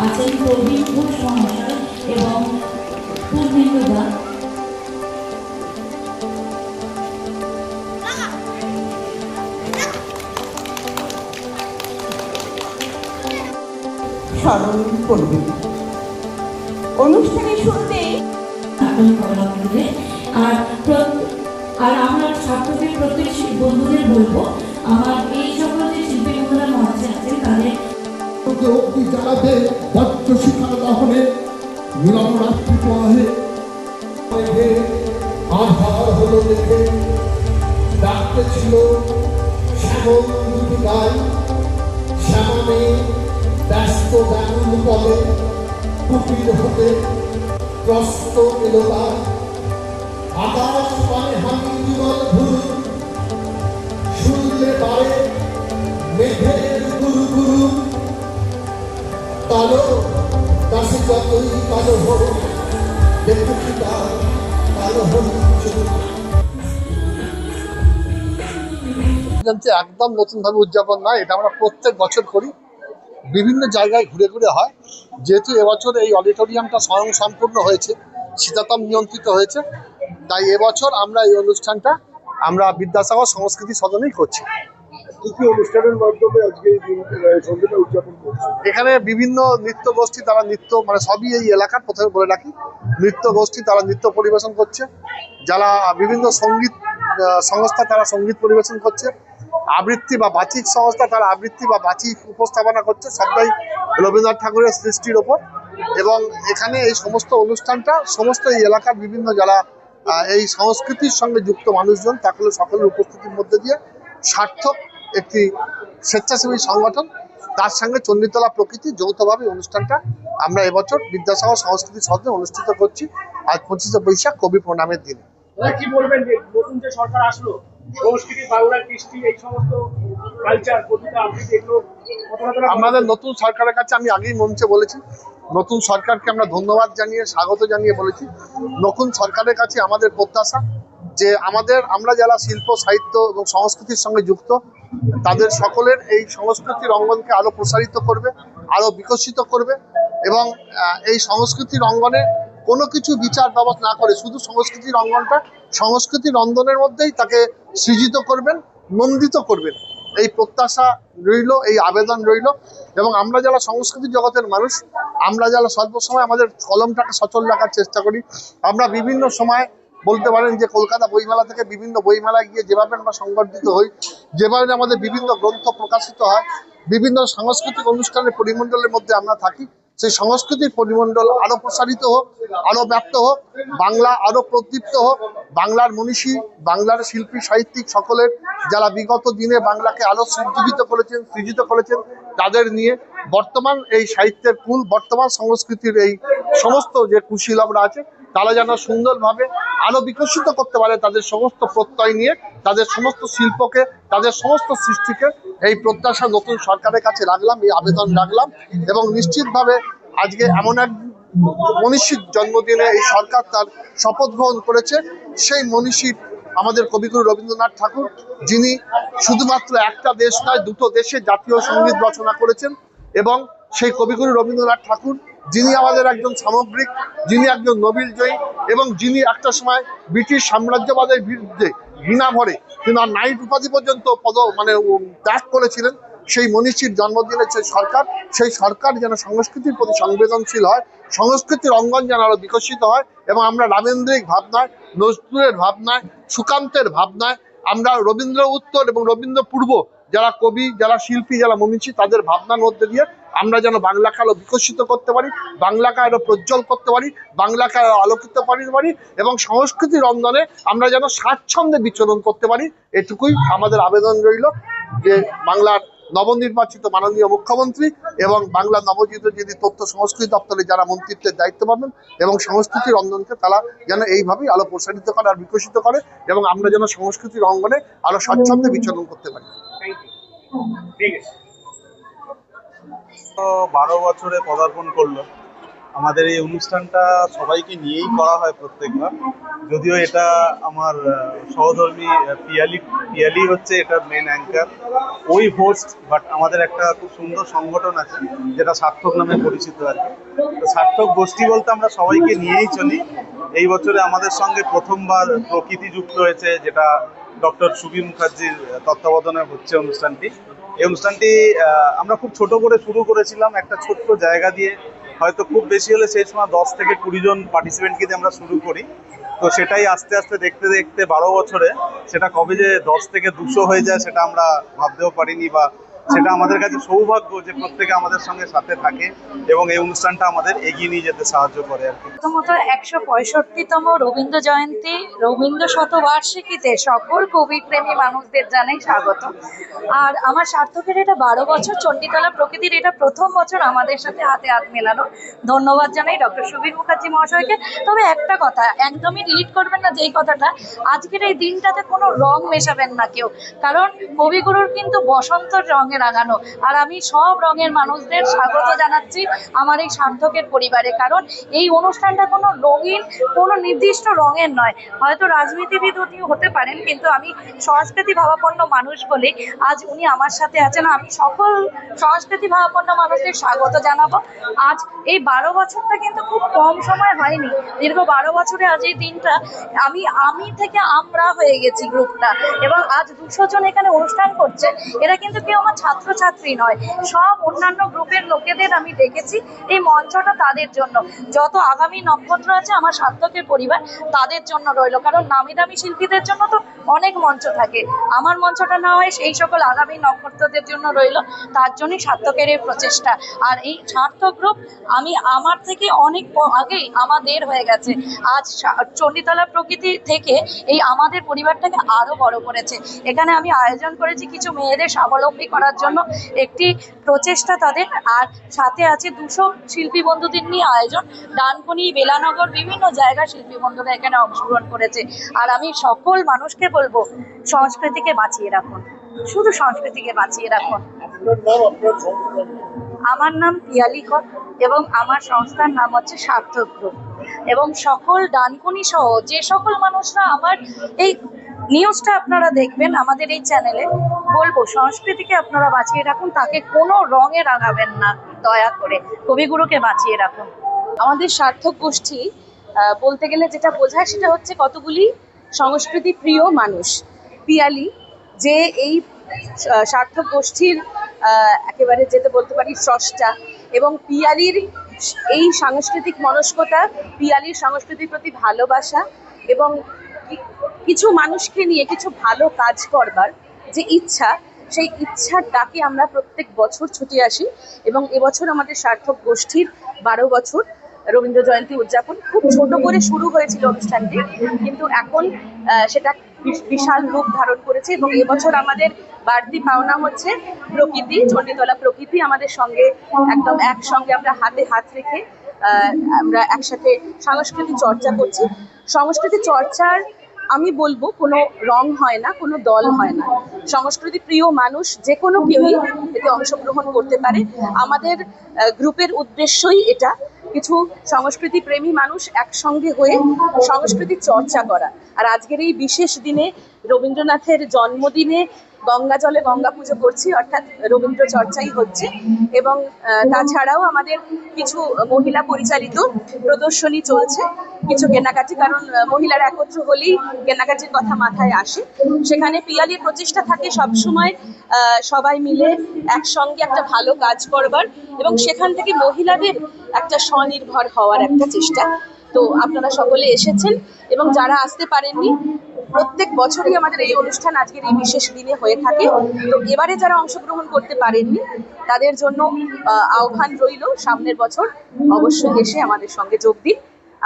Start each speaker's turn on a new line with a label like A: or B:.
A: আছেন প্রবীণ ঘোষ মহাশয় এবং পূর্ণেন্দু দা।
B: স্মরণ করবে অনুষ্ঠানে শুনতেই
A: আর আমার ছাত্রদের প্রত্যেক বন্ধুদের বলবো, আমার এই সকল যে শিল্পী বন্ধুরা মঞ্চে আছেন তাদের
C: অগ্নি জ্বালাতে বজ্র শিখার দহনে মিলন রাত্রি প্রবাহে আধার হলো দেখে ডাকতে ছিল শ্যামল দুটি গাই শ্যামনে ব্যস্ত ব্যাকুল পদে কুটির হতে প্রস্ত এলো তার আকাশ পানে হামি জীবন ভুল শুনলে পারে মেঘের গুরু গুরু কালো দাসে যতই কালো হোক দেখতে তার কালো হোক একদম নতুন ভাবে উদযাপন নয়, এটা আমরা প্রত্যেক বছর করি, বিভিন্ন জায়গায় ঘুরে ঘুরে হয়। যেহেতু এবছর এই অডিটোরিয়ামটা স্বয়ং সম্পূর্ণ হয়েছে, শীতাতপ নিয়ন্ত্রিত হয়েছে, তাই এবছর আমরা এই অনুষ্ঠানটা আমরা বিদ্যাসাগর সংস্কৃতি সদনেই করছি।
D: কি কি অনুষ্ঠানের মাধ্যমে আজকে এই সন্ধ্যাটা উদযাপন করছে?
C: এখানে বিভিন্ন নৃত্য গোষ্ঠী, তারা নৃত্য মানে সবই এই এলাকার, প্রথমে বলে রাখি, নৃত্য গোষ্ঠী তারা নৃত্য পরিবেশন করছে, যারা বিভিন্ন সঙ্গীত সংস্থা তারা সঙ্গীত পরিবেশন করছে, আবৃত্তি বা বাচিক সংস্থা তারা আবৃত্তি বা বাচিক উপস্থাপনা করছে, সবটাই রবীন্দ্রনাথ ঠাকুরের সৃষ্টির ওপর। এবং এখানে এই সমস্ত অনুষ্ঠানটা সমস্ত এই এলাকার বিভিন্ন যারা এই সংস্কৃতির সঙ্গে যুক্ত মানুষজন সকলের উপস্থিতির মধ্যে দিয়ে সার্থক একটি স্বেচ্ছাসেবী সংগঠন, তার সঙ্গে চণ্ডীতলা প্রকৃতি যৌথভাবে অনুষ্ঠানটা আমরা এবছর বিদ্যাসাগর সংস্কৃতি সদনে অনুষ্ঠিত করছি আজ 25শে বৈশাখ কবি প্রণামের দিনে।
D: কি বলবেন যে নতুন যে সরকার আসলো, সংস্কৃতি, বাংলার কৃষ্টি, এই সমস্ত কালচার কবিতা আবৃত্তি এগুলো
C: আমাদের নতুন সরকারের কাছে আমি আগেই মঞ্চে বলেছি, নতুন সরকারকে আমরা ধন্যবাদ জানিয়ে স্বাগত জানিয়ে বলেছি, নতুন সরকারের কাছে আমাদের প্রত্যাশা যে আমরা যারা শিল্প সাহিত্য এবং সংস্কৃতির সঙ্গে যুক্ত তাদের সকলের এই সংস্কৃতির অঙ্গনকে আরো প্রসারিত করবে, আরো বিকশিত করবে এবং এই সংস্কৃতির অঙ্গনে কোনো কিছু বিচার ব্যবস্থা না করে শুধু সংস্কৃতির অঙ্গনটা সংস্কৃতির অঙ্গনের মধ্যেই তাকে সৃজিত করবেন, নন্দিত করবেন, এই প্রত্যাশা রইল, এই আবেদন রইল। এবং আমরা যারা সংস্কৃতি জগতের মানুষ, আমরা যারা সর্বসময় আমাদের কলমটাকে সচল রাখার চেষ্টা করি, আমরা বিভিন্ন সময় বলতে পারেন যে কলকাতা বইমেলা থেকে বিভিন্ন বইমেলায় গিয়ে যেভাবে আমরা সংগঠিত হই, যেভাবে আমাদের বিভিন্ন গ্রন্থ প্রকাশিত হয়, বিভিন্ন সাংস্কৃতিক অনুষ্ঠানের পরিমণ্ডলের মধ্যে আমরা থাকি, সেই সংস্কৃতির পরিমণ্ডল আরো প্রসারিত হোক, আরো ব্যাপ্ত হোক, বাংলা আরো প্রদীপ্ত হোক, বাংলার মনীষী, বাংলার শিল্পী সাহিত্যিক সকলের যারা বিগত দিনে বাংলাকে আরো সৃজিত করেছেন তাদের নিয়ে বর্তমান এই সাহিত্যের কুল, বর্তমান সংস্কৃতির এই সমস্ত যে কুশীলবরা আছে তারা যেন সুন্দরভাবে আরো বিকশিত করতে পারে তাদের সমস্ত প্রত্যয় নিয়ে, তাদের সমস্ত শিল্পকে, তাদের সমস্ত সৃষ্টিকে, এই প্রত্যাশা নতুন সরকারের কাছে রাখলাম, এই আবেদন রাখলাম। এবং নিশ্চিতভাবে আজকে এমন এক মনীষীর জন্মদিনে এই সরকার তার শপথ গ্রহণ করেছে, সেই মনীষী আমাদের কবিগুরু রবীন্দ্রনাথ ঠাকুর, যিনি শুধুমাত্র একটা দেশ নয় দুটো দেশে জাতীয় সঙ্গীত রচনা করেছেন। এবং সেই কবিগুরু রবীন্দ্রনাথ ঠাকুর যিনি আমাদের একজন সামগ্রিক, যিনি একজন নোবেল জয়ী এবং যিনি একটা সময় ব্রিটিশ সাম্রাজ্যবাদের বিরুদ্ধে ঘৃণা ভরে তিনি নাইট উপাধি পর্যন্ত ত্যাগ করেছিলেন, সেই মনীষীর জন্মদিনে সেই সরকার যেন সংস্কৃতির প্রতি সংবেদনশীল হয়, সংস্কৃতির অঙ্গন যেন আরো বিকশিত হয় এবং আমরা রামেন্দ্রিক ভাবনায়, নজরুলের ভাবনায়, সুকান্তের ভাবনায়, আমরা রবীন্দ্র উত্তর এবং রবীন্দ্র পূর্ব যারা কবি, যারা শিল্পী, যারা মনীষী তাদের ভাবনার মধ্যে দিয়ে আমরা যেন বাংলাকে আরো বিকশিত করতে পারি, বাংলাকে আরো প্রজ্জ্বল করতে পারি, বাংলাকে আরো আলোকিত করতে পারি এবং সংস্কৃতির অঙ্গনে আমরা যেন স্বাচ্ছন্দ্যে বিচরণ করতে পারি। এটুকুই আমাদের আবেদন রইল যে বাংলার নবনির্বাচিত মাননীয় মুখ্যমন্ত্রী এবং বাংলা নবজিত যিনি তথ্য সংস্কৃতি দপ্তরে যারা মন্ত্রিত্বের দায়িত্ব পাবেন এবং সংস্কৃতির অঙ্গনকে তারা যেন এইভাবেই আলো প্রসারিত করে আর বিকশিত করে এবং আমরা যেন সংস্কৃতির অঙ্গনে আরো স্বাচ্ছন্দ্যে বিচরণ করতে পারি।
E: 12 বছরে পদার্পণ করলো
B: আমাদের এই অনুষ্ঠানটা সবাইকে নিয়েই করা হয় প্রত্যেকবার। যদিও এটা আমার সহধর্মী পিয়ালি হচ্ছে এটার মেন অ্যাঙ্কার, ওই হোস্ট, বাট আমাদের একটা খুব সুন্দর সংগঠন আছে যেটা সার্থক নামে পরিচিত আর কি। তো সার্থক গোষ্ঠী বলতে আমরা সবাইকে নিয়েই চলি। এই বছরে আমাদের সঙ্গে প্রথমবার প্রকৃতি যুক্ত হয়েছে, যেটা ডক্টর সুবীর মুখার্জির তত্ত্বাবধানে হচ্ছে অনুষ্ঠানটি। এই অনুষ্ঠানটি আমরা খুব ছোট করে শুরু করেছিলাম, একটা ছোট্ট জায়গা দিয়ে, হয়তো খুব বেশি হলে সেই সময় 10 থেকে 20 জন পার্টিসিপেন্টকে দিয়ে আমরা শুরু করি। তো সেটাই আস্তে আস্তে দেখতে দেখতে 12 বছরে সেটা কবে যে 10 থেকে 200 হয়ে যায় সেটা আমরা ভাবতেও পারিনি, বা সেটা আমাদের কাছে সৌভাগ্য যে প্রত্যেকে আমাদের সঙ্গে সাথে থাকে এবং এই অনুষ্ঠানটা আমাদের এগিয়ে নিয়ে যেতে সাহায্য করে আর কি।
E: প্রথমত 165তম রবীন্দ্র জয়ন্তী রবীন্দ্র শতবার্ষিকীতে সকল কবি প্রেমী মানুষদের জানাই স্বাগত। আর আমার সার্থকের এটা 12 বছর, চণ্ডীতলা প্রকৃতির এটা প্রথম বছর আমাদের সাথে হাতে হাত মেলানো। ধন্যবাদ জানাই ডক্টর সুবীর মুখার্জি মহাশয়কে। তবে একটা কথা একদমই ডিলিট করবেন না, যেই কথাটা, আজকের এই দিনটাতে কোনো রং মেশাবেন না কেউ, কারণ কবিগুরুর কিন্তু বসন্তর রঙে রাঙানো। আর আমি সব রঙের মানুষদের স্বাগত জানাচ্ছি আমার এই সার্থকের পরিবারে, কারণ এই অনুষ্ঠানটা কোনো রঙিন, কোনো নির্দিষ্ট রঙের নয়। হয়তো রাজনীতিবিদ উনি হতে পারেন, কিন্তু আমি সংস্কৃতি ভাবাপন্ন মানুষ বলে আজ উনি আমার সাথে আছেন। আমি সকল সংস্কৃতি ভাবাপন্ন মানুষদের স্বাগত জানাবো। আজ এই 12 বছরটা কিন্তু খুব কম সময় হয়নি, দীর্ঘ 12 বছরে আজ এই দিনটা আমি থেকে আমরা হয়ে গেছি গ্রুপটা, এবং আজ 200 জন এখানে অনুষ্ঠান করছে। এরা কিন্তু কেউ আমার ছাত্রছাত্রী নয়, সব অন্যান্য গ্রুপের লোকেদের আমি দেখেছি। এই মঞ্চটা তাদের জন্য, যত আগামী নক্ষত্র আছে আমার সার্থকের পরিবার তাদের জন্য রইলো, কারণ নামি দামি শিল্পীদের জন্য তো অনেক মঞ্চ থাকে, আমার মঞ্চটা না হয় সেই সকল আগামী নক্ষত্রদের জন্য রইলো। তার জন্যই সার্থকের এই প্রচেষ্টা। আর এই সার্থক গ্রুপ আমার থেকে অনেক আগেই আমাদের হয়ে গেছে। আজ চণ্ডীতলা প্রকৃতি থেকে এই আমাদের পরিবারটাকে আরো বড় করেছে। এখানে আমি আয়োজন করেছি কিছু মেয়েদের স্বাবলম্বী করার জন্য একটি প্রচেষ্টা তাদের, আর সাথে আছে 200 শিল্পী বন্ধুদের নিয়ে আয়োজন। ডানকুনি, বেলানগর, বিভিন্ন জায়গার শিল্পী বন্ধুরা এখানে অংশগ্রহণ করেছে। আর আমি সকল মানুষকে বলবো, সংস্কৃতিকে বাঁচিয়ে রাখুন, শুধু সংস্কৃতিকে বাঁচিয়ে রাখুন। আমার নাম পিয়ালি কর এবং আমার সংস্থার নাম হচ্ছে সার্থক গ্রুপ। এবং সকল ডানকুনি সহ যে সকল মানুষরা আমার এই নিউজটা আপনারা দেখবেন আমাদের এই চ্যানেলে, বলবো সংস্কৃতিকে আপনারা বাঁচিয়ে রাখুন, তাকে কোনো রঙে রাঙাবেন না, দয়া করে কবিগুরুকে বাঁচিয়ে রাখুন।
F: আমাদের সার্থক গোষ্ঠী বলতে গেলে যেটা বোঝায় সেটা হচ্ছে কতগুলি সংস্কৃতি প্রিয় মানুষ। পিয়ালি যে এই সার্থক গোষ্ঠীর একেবারে যেতে বলতে পারি স্রষ্টা, এবং পিয়ালির এই সাংস্কৃতিক মনস্কতা, পিয়ালির সংস্কৃতির প্রতি ভালোবাসা এবং কিছু মানুষকে নিয়ে কিছু ভালো কাজ করবার যে ইচ্ছা, সেই ইচ্ছার ডাকে আমরা প্রত্যেক বছর ছুটে আসি। এবং এবছর আমাদের সার্থক গোষ্ঠীর 12 বছর রবীন্দ্র জয়ন্তী উদযাপন। খুব ছোট করে শুরু হয়েছিল অনুষ্ঠানটি, কিন্তু এখন সেটা বিশাল রূপ ধারণ করেছে। এবং এবছর আমাদের বাড়তি পাওনা হচ্ছে প্রকৃতি, চণ্ডীতলা প্রকৃতি আমাদের সঙ্গে একদম একসঙ্গে আমরা হাতে হাত রেখে আমরা একসাথে সংস্কৃতি চর্চা করছি। সংস্কৃতি চর্চার আমি বলবো কোনো রং হয় না, কোনো দল হয় না। সংস্কৃতি প্রিয় মানুষ যে কোনো কেউই এতে অংশগ্রহণ করতে পারে। আমাদের গ্রুপের উদ্দেশ্যই এটা, কিছু সংস্কৃতি প্রেমী মানুষ একসঙ্গে হয়ে সংস্কৃতি চর্চা করা। আর আজকের এই বিশেষ দিনে, রবীন্দ্রনাথের জন্মদিনে গঙ্গা জলে গঙ্গা পুজো করছি, অর্থাৎ রবীন্দ্র চর্চাই হচ্ছে। এবং তাছাড়াও আমাদের কিছু মহিলা পরিচালিত প্রদর্শনী চলছে, কিছু কেনাকাটি, কারণ মহিলারা একত্র হলেই কেনাকাটির কথা মাথায় আসে। সেখানে পিয়ালির প্রচেষ্টা থাকে সবসময় সবাই মিলে একসঙ্গে একটা ভালো কাজ করবার, এবং সেখান থেকে মহিলাদের একটা স্বনির্ভর হওয়ার একটা চেষ্টা। তো আপনারা সকলে এসেছেন, এবং যারা আসতে পারেননি, প্রত্যেক বছরই আমাদের এই অনুষ্ঠান আজকের এই বিশেষ দিনে হয়ে থাকে। তো এবারে যারা অংশগ্রহণ করতে পারেননি তাদের জন্য আহ্বান রইল, সামনের বছর অবশ্যই এসে আমাদের সঙ্গে যোগ দিন।